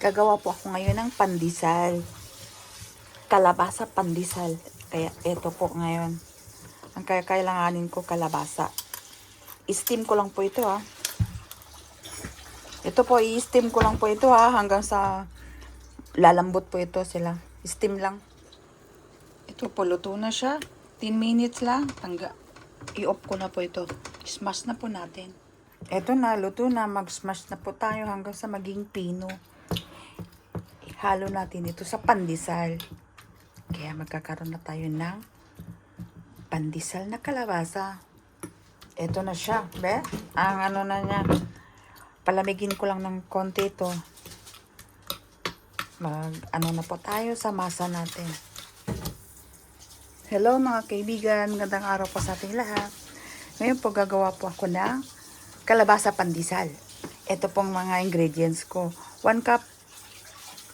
Gagawa po ako ngayon ng pandesal. Kalabasa pandesal. Kaya ito po ngayon. Ang kailanganin ko kalabasa. I-steam ko lang po ito ha. Ito po, i-steam ko lang po ito ha. Hanggang sa lalambot po ito sila. Steam lang. Ito po, luto na siya. 10 minutes lang. I-off ko na po ito. Smash na po natin. Ito na, luto na. Mag-smash na po tayo hanggang sa maging pino. Ihalo natin ito sa pandesal. Kaya magkakaroon na tayo ng pandesal na kalabasa. Ito na siya. Be? Ang ano na niya. Palamigin ko lang ng konti ito. Ano na po tayo sa masa natin. Hello mga kaibigan. Magandang araw po sa ating lahat. Ngayon po gagawa po ako ng kalabasa pandesal. Ito pong mga ingredients ko. 1 cup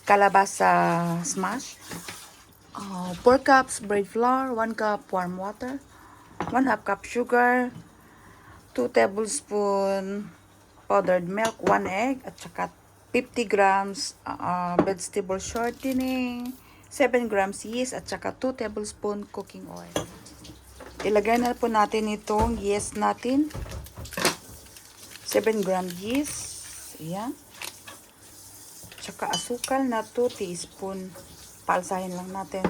kalabasa smash. 4 cups bread flour, 1 cup warm water, 1/2 cup sugar, 2 tablespoon powdered milk, 1 egg, at saka 50 grams vegetable shortening, 7 grams yeast, at saka 2 tablespoon cooking oil. Ilagay na po natin itong yeast natin. 7 grams yeast. Ayan. Tsaka asukal na 2 teaspoon. Palsahin lang natin.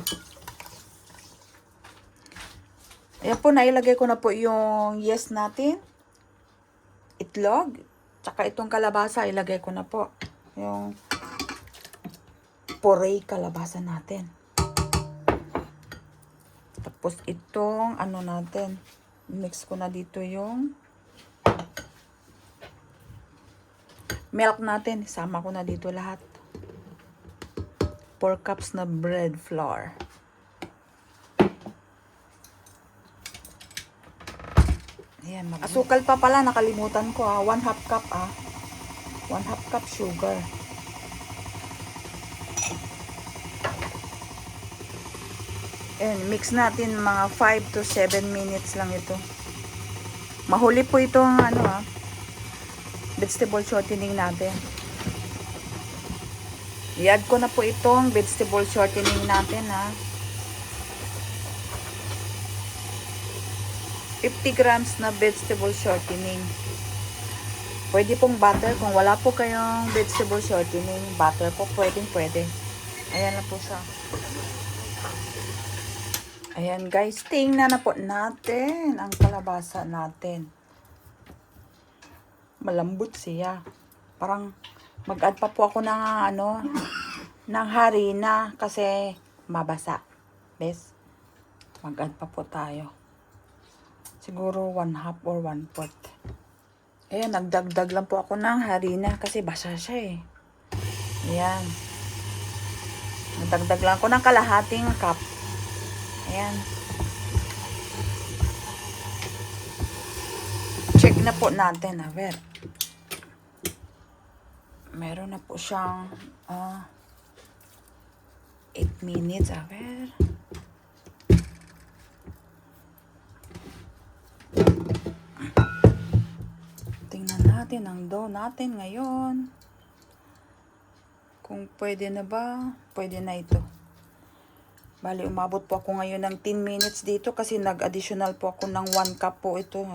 Ayan po, nailagay ko na po yung yeast natin. Itlog. Tsaka itong kalabasa, ilagay ko na po. Yung puree kalabasa natin. Tapos itong ano natin. Mix ko na dito yung milk natin. Isama ko na dito lahat. 4 cups na bread flour. Ayan, asukal pa pala, nakalimutan ko 1/2 cup 1/2 cup sugar. Ayan, mix natin mga 5 to 7 minutes lang ito. Mahuli po itong vegetable shortening natin. I-add ko na po itong vegetable shortening natin 50 grams na vegetable shortening. Pwede pong butter. Kung wala po kayong vegetable shortening, butter po pwede. Ayan na po siya. Ayan guys, tingnan na po natin ang kalabasa natin. Malambot siya. Parang mag-add pa po ako ng ng harina kasi mabasa. Bes, mag-add pa po tayo. Siguro 1/2 or 1/4. Ayan, nagdagdag lang po ako ng harina kasi basa siya eh. Ayan. Nagdagdag lang ako ng kalahating cup. Ayan. Check na po natin. Meron na po siyang 8 minutes. Tingnan natin ang dough natin ngayon. Kung pwede na ba? Pwede na ito. Bali, umabot po ako ngayon ng 10 minutes dito kasi nag-additional po ako ng 1 cup po ito.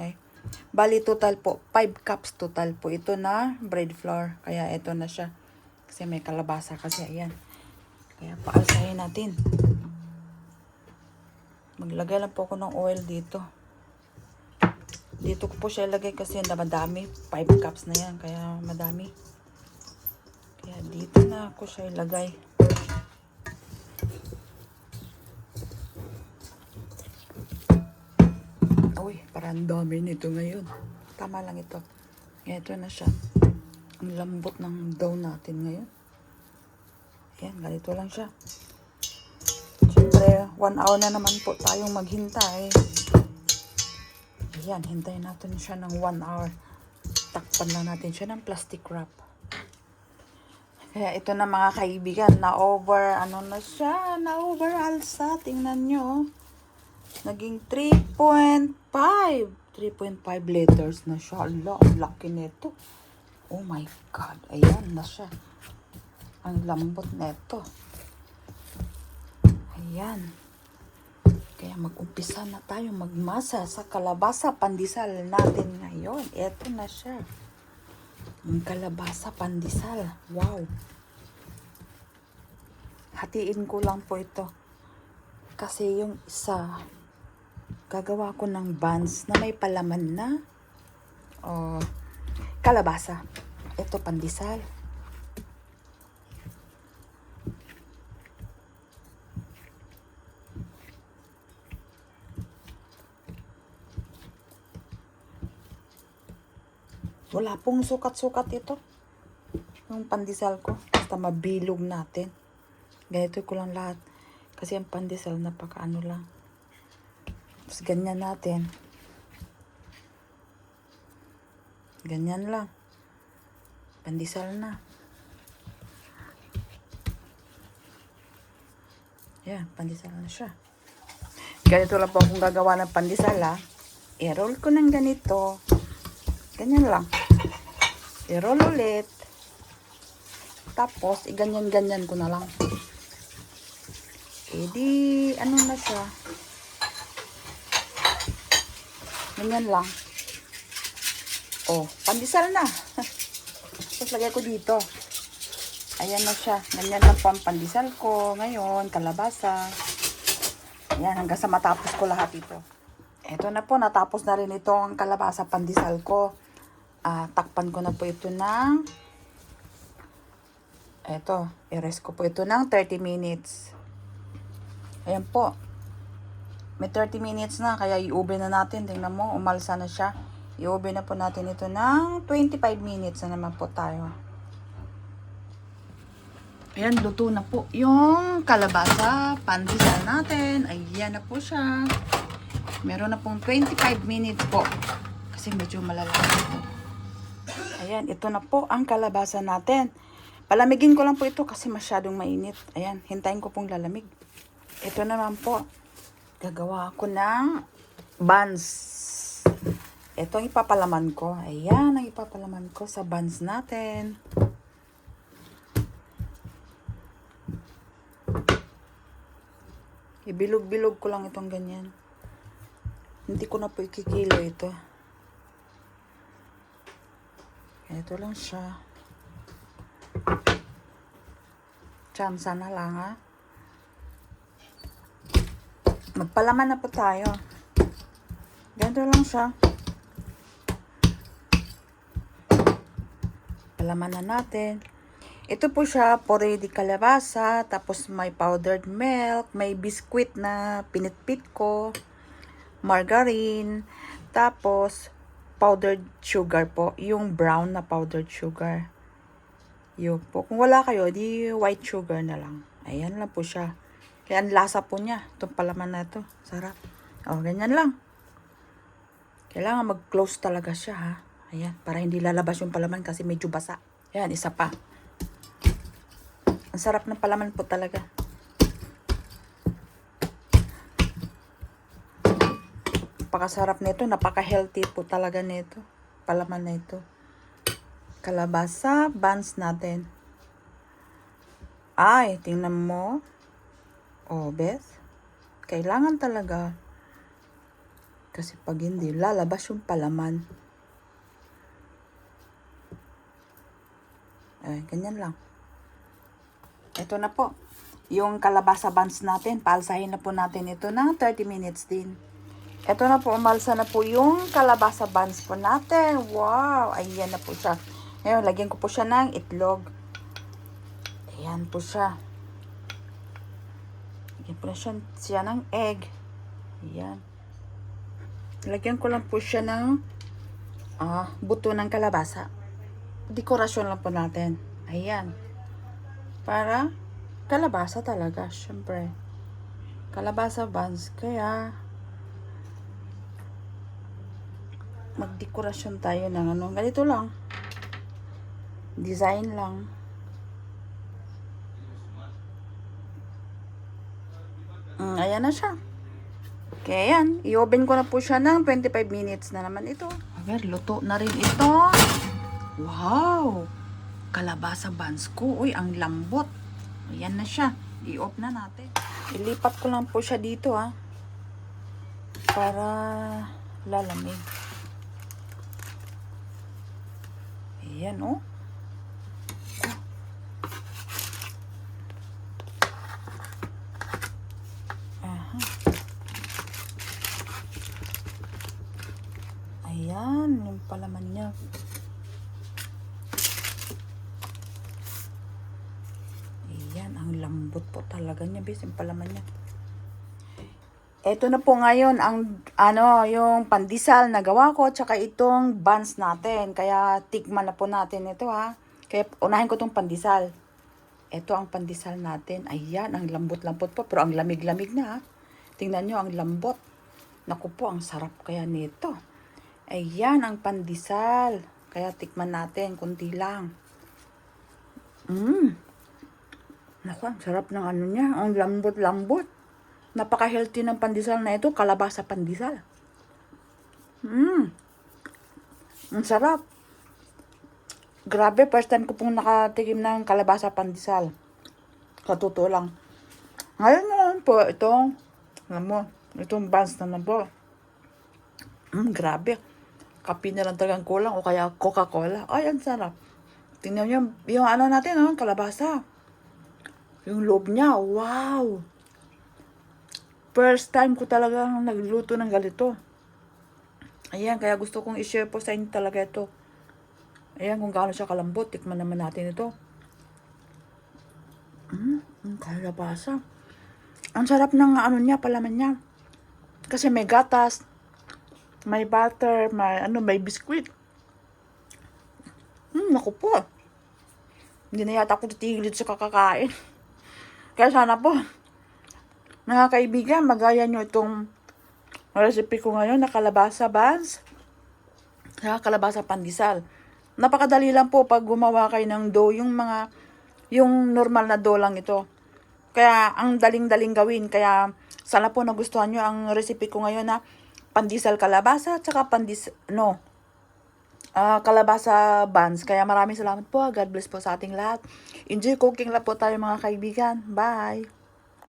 Bali, total po, 5 cups total po ito na bread flour. Kaya ito na siya. Kasi may kalabasa kasi, ayan. Kaya paalsahin natin. Maglagay lang po ako ng oil dito. Dito ko po siya ilagay kasi madami. 5 cups na yan, kaya madami. Kaya dito na ako siya ilagay. Uy, parang dami nito ngayon. Tama lang ito. Ito na siya. Ang lambot ng dough natin ngayon. Ayan, ganito lang siya. Siyempre, 1 hour na naman po tayong maghintay. Ayan, hintayin natin siya ng 1 hour. Takpan lang natin siya ng plastic wrap. Kaya ito na mga kaibigan, na-over alsa. Tingnan nyo. Naging 3.5 liters na siya. Ang laki nito. Oh my God. Ayan na siya. Ang lambot neto. Ayan. Kaya mag-umpisa na tayo magmasa sa kalabasa pandesal natin ngayon. Ito na siya. Ang kalabasa pandesal. Wow. Hatiin ko lang po ito. Kasi yung isa, gagawa ko ng buns na may palaman na kalabasa. Ito pandesal. Wala pong sukat-sukat ito. Yung pandesal ko. Basta mabilog natin. Ganito ko lang lahat. Kasi ang pandesal napakaano lang. Tapos ganyan natin. Ganyan lang. Pandesal na. Yan, pandesal na siya. Ganito lang po akong gagawa ng pandesal ha. I-roll ko ng ganito. Ganyan lang. I-roll ulit. Tapos, iganyan-ganyan ko na lang. E di, ano na siya. Ganyan lang. Oh, pandesal na. Tapos, lagay ko dito. Ayan na siya. Ganyan lang po ang pandesal ko. Ngayon, kalabasa. Ayan, hanggang sa matapos ko lahat ito. Ito na po, natapos na rin ito ang kalabasa pandesal ko. Takpan ko na po ito ng i-rest ko po ito ng 30 minutes. Ayan po. May 30 minutes na, kaya i-oven na natin. Tingnan mo, umalsa na siya. I-oven na po natin ito ng 25 minutes na naman po tayo. Ayan, luto na po yung kalabasa pandesal natin. Ayan na po siya. Meron na pong 25 minutes po. Kasi medyo malalaki ito. Ayan, ito na po ang kalabasa natin. Palamigin ko lang po ito kasi masyadong mainit. Ayan, hintayin ko pong lalamig. Ito naman po. Gagawa ako ng buns. Ito ang ipapalaman ko. Ayan, ang ipapalaman ko sa buns natin. Ibilog-bilog ko lang itong ganyan. Hindi ko na po ikikilo ito. Ito lang siya. Tsansa na lang ha. Magpalaman na po tayo. Ganito lang siya. Palaman na natin. Ito po siya, puree de kalabasa. Tapos may powdered milk. May biscuit na pinitpit ko. Margarine. Tapos powdered sugar po. Yung brown na powdered sugar. Yun po. Kung wala kayo, di white sugar na lang. Ayan lang po siya. Kaya ang lasa po niya. Itong palaman na ito. Sarap. O, ganyan lang. Kailangan mag-close talaga siya ha. Ayan. Para hindi lalabas yung palaman kasi medyo basa. Ayan, isa pa. Ang sarap ng palaman po talaga. Napakasarap nito, napaka-healthy po talaga nito. Palaman na ito. Kalabasa buns natin. Ay, tingnan mo. Oh, Beth. Kailangan talaga. Kasi pag hindi, lalabas yung palaman. Ay, ganyan lang. Ito na po. Yung kalabasa buns natin, paalsahin na po natin ito ng 30 minutes din. Ito na po, umalsa na po yung kalabasa buns po natin. Wow! Ayan na po siya. Ngayon, lagyan ko po siya ng itlog. Ayan po siya. Lagyan po na siya ng egg. Ayan. Lagyan ko lang po siya ng buto ng kalabasa. Dekorasyon lang po natin. Ayan. Para kalabasa talaga, syempre. Kalabasa buns. Kaya magdekorasyon tayo ng ganito lang. Design lang. Ayan na siya. Okay, yan. I-oven ko na po siya ng 25 minutes na naman ito. A ver, luto na rin ito. Wow! kalabasa buns ko. Uy, ang lambot. Ayan na siya. I-off na natin. Ilipat ko lang po siya dito para lalamig. Ayan Aha. Ayan, yung palaman niya. Ayan, ang lambot po talaga niya, bis, yung palaman niya. Ito na po ngayon ang yung pandesal na gawa ko tsaka itong buns natin. Kaya tikman na po natin ito Kaya unahin ko itong pandesal. Ito ang pandesal natin. Ayan, ang lambot-lambot po pero ang lamig-lamig na Tingnan nyo ang lambot. Naku po, ang sarap kaya nito. Ayan ang pandesal. Kaya tikman natin kunti lang. Naku, ang sarap ng niya. Ang lambot-lambot. Napaka-healthy ng pandesal na ito. Kalabasa pandesal. Ang sarap. Grabe, first time ko pong nakatikim ng kalabasa pandesal. Sa totoo lang. Ngayon naman po, itong buns naman po. Grabe. Kape na lang talagang kulang o kaya Coca-Cola. Ay, ang sarap. Tingnan nyo, yung natin, kalabasa. Yung loob niya, wow. First time ko talagang nagluto ng ganito. Ayan, kaya gusto kong i-share po sa inyo talaga ito. Ayan, kung gaano siya kalambot. Tikman naman natin ito. Kalabasa. Ang sarap ng niya, palaman niya. Kasi may gatas, may butter, may biskuit. Naku po. Hindi na yata ako titigil sa kakakain. Kaya sana po, mga kaibigan, magaya nyo itong recipe ko ngayon na kalabasa buns, kalabasa pandesal. Napakadali lang po pag gumawa kayo ng dough, yung normal na dough lang ito. Kaya ang daling-daling gawin. Kaya sana po nagustuhan nyo ang recipe ko ngayon na pandesal kalabasa at saka kalabasa buns. Kaya maraming salamat po. God bless po sa ating lahat. Enjoy cooking lang po tayo mga kaibigan. Bye!